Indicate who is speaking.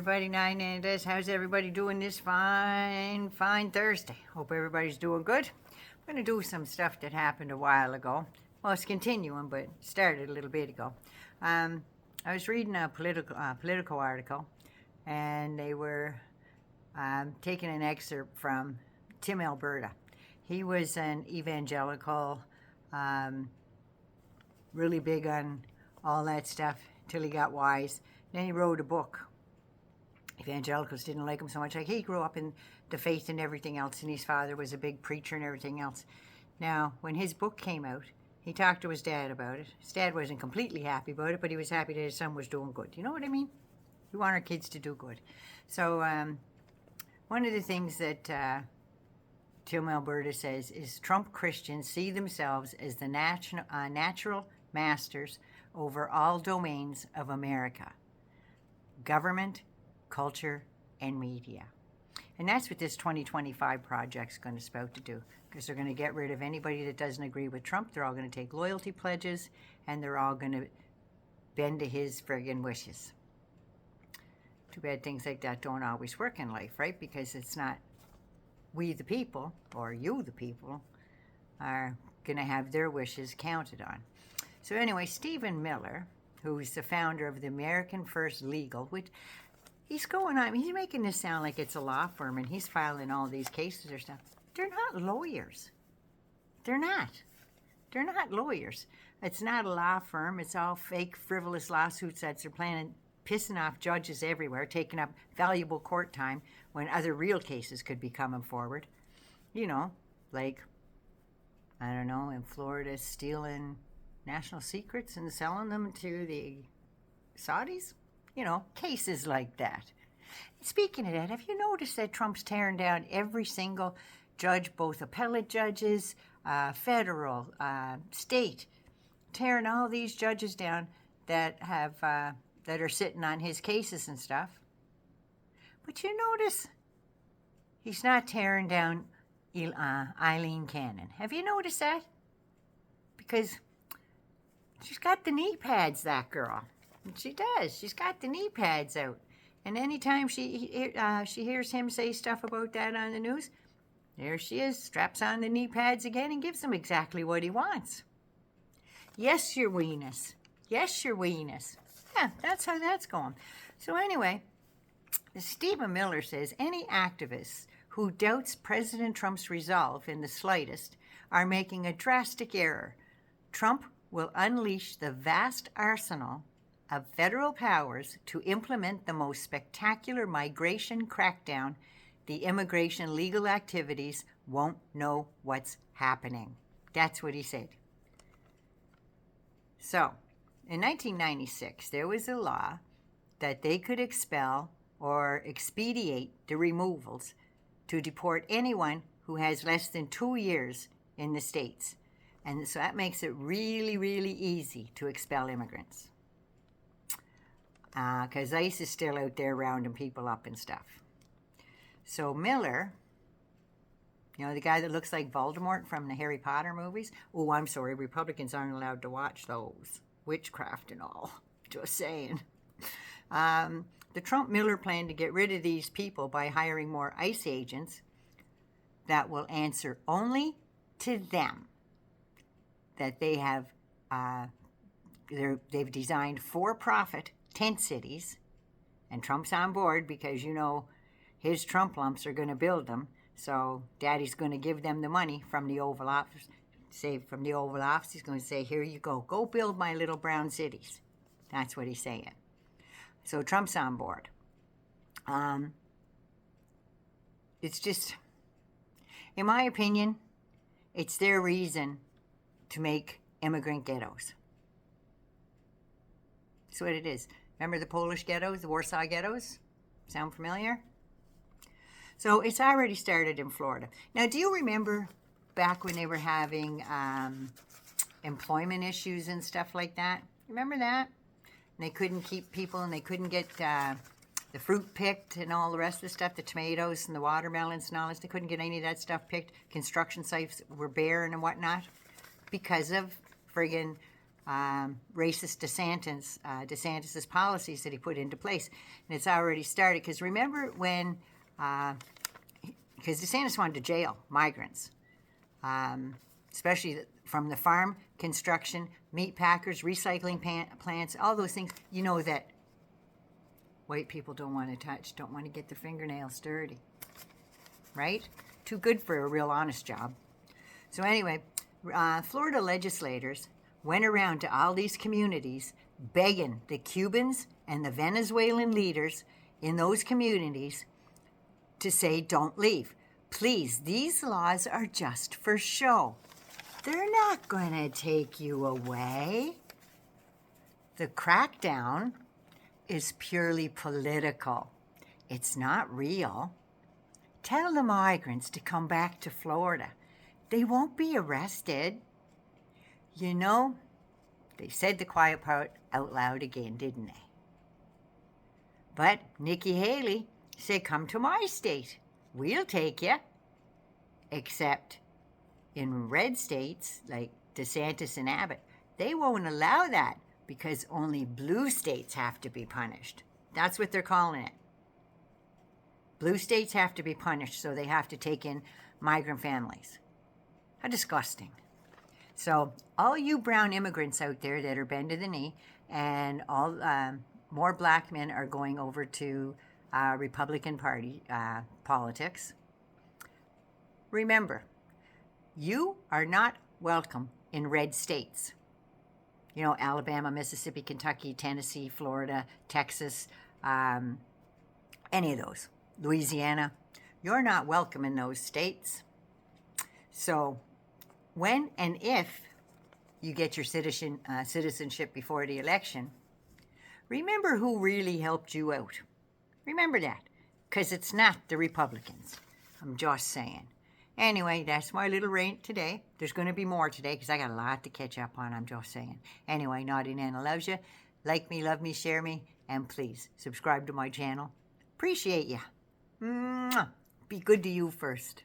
Speaker 1: everybody, nationalist. How's everybody doing this fine Thursday? Hope everybody's doing good. I'm going to do some stuff that happened a while ago. Well, it's continuing, but it started a little bit ago. I was reading a political article, and they were taking an excerpt from Tim Alberta. He was an evangelical, really big on all that stuff till he got wise. Then he wrote a book. Evangelicals didn't like him so much. Like, he grew up in the faith and everything else, and his father was a big preacher and everything else. Now, when his book came out, he talked to his dad about it. His dad wasn't completely happy about it, but he was happy that his son was doing good. You know what I mean? We want our kids to do good. So one of the things that Tim Alberta says is Trump Christians see themselves as the natural masters over all domains of America: government, culture, and media. And that's what this 2025 project's going to spout to do, because they're going to get rid of anybody that doesn't agree with Trump. They're all going to take loyalty pledges, and they're all going to bend to his friggin' wishes. Too bad things like that don't always work in life, right? Because it's not we the people, or you the people, are going to have their wishes counted on. So anyway, Stephen Miller, who's the founder of the American First Legal, which he's going on, he's making this sound like it's a law firm, and he's filing all these cases or stuff. They're not lawyers. They're not. They're not lawyers. It's not a law firm. It's all fake, frivolous lawsuits that they're planning, pissing off judges everywhere, taking up valuable court time when other real cases could be coming forward. You know, like, I don't know, in Florida, stealing national secrets and selling them to the Saudis. You know, cases like that. Speaking of that, have you noticed that Trump's tearing down every single judge, both appellate judges, federal, state, tearing all these judges down that have that are sitting on his cases and stuff? But you notice he's not tearing down Eileen Cannon. Have you noticed that? Because she's got the knee pads, that girl. She does. She's got the knee pads out. And anytime she hears him say stuff about that on the news, there she is, straps on the knee pads again and gives him exactly what he wants. Yes, your weenus. Yes, your weenus. Yeah, that's how that's going. So anyway, Stephen Miller says any activists who doubts President Trump's resolve in the slightest are making a drastic error. Trump will unleash the vast arsenal of federal powers to implement the most spectacular migration crackdown. The immigration legal activities won't know what's happening. That's what he said. So, in 1996, there was a law that they could expel or expedite the removals to deport anyone who has less than 2 years in the States. And so that makes it really, really easy to expel immigrants. Because ICE is still out there rounding people up and stuff. So Miller, you know, the guy that looks like Voldemort from the Harry Potter movies. Oh, I'm sorry, Republicans aren't allowed to watch those. Witchcraft and all. Just saying. The Trump-Miller plan to get rid of these people by hiring more ICE agents that will answer only to them. That they have, they've designed for-profit tent cities, and Trump's on board because, you know, his Trump lumps are going to build them. So Daddy's going to give them the money from the Oval Office. From the Oval Office, he's going to say, here you go. Go build my little brown cities. That's what he's saying. So Trump's on board. It's just, in my opinion, it's their reason to make immigrant ghettos. That's what it is. Remember the Polish ghettos, the Warsaw ghettos? Sound familiar? So it's already started in Florida. Now, do you remember back when they were having employment issues and stuff like that? Remember that? And they couldn't keep people, and they couldn't get the fruit picked and all the rest of the stuff, the tomatoes and the watermelons and all this. They couldn't get any of that stuff picked. Construction sites were barren and whatnot because of friggin' racist DeSantis's policies that he put into place. And it's already started. Because remember when, because DeSantis wanted to jail migrants, especially from the farm, construction, meat packers, recycling plants, all those things, you know, that white people don't want to touch, don't want to get their fingernails dirty, right? Too good for a real honest job. So anyway, Florida legislators went around to all these communities begging the Cubans and the Venezuelan leaders in those communities to say, don't leave. Please, these laws are just for show. They're not going to take you away. The crackdown is purely political. It's not real. Tell the migrants to come back to Florida. They won't be arrested. You know, they said the quiet part out loud again, didn't they? But Nikki Haley said, come to my state. We'll take you. Except in red states like DeSantis and Abbott, they won't allow that because only blue states have to be punished. That's what they're calling it. Blue states have to be punished, so they have to take in migrant families. How disgusting. So all you brown immigrants out there that are bending the knee, and all more black men are going over to Republican Party politics, remember, you are not welcome in red states. You know, Alabama, Mississippi, Kentucky, Tennessee, Florida, Texas, any of those. Louisiana. You're not welcome in those states. So when and if you get your citizenship before the election, remember who really helped you out. Remember that, because it's not the Republicans. I'm just saying. Anyway, that's my little rant today. There's going to be more today because I got a lot to catch up on, I'm just saying. Anyway, Naughty Nana loves you. Like me, love me, share me, and please subscribe to my channel. Appreciate ya. Mwah. Be good to you first.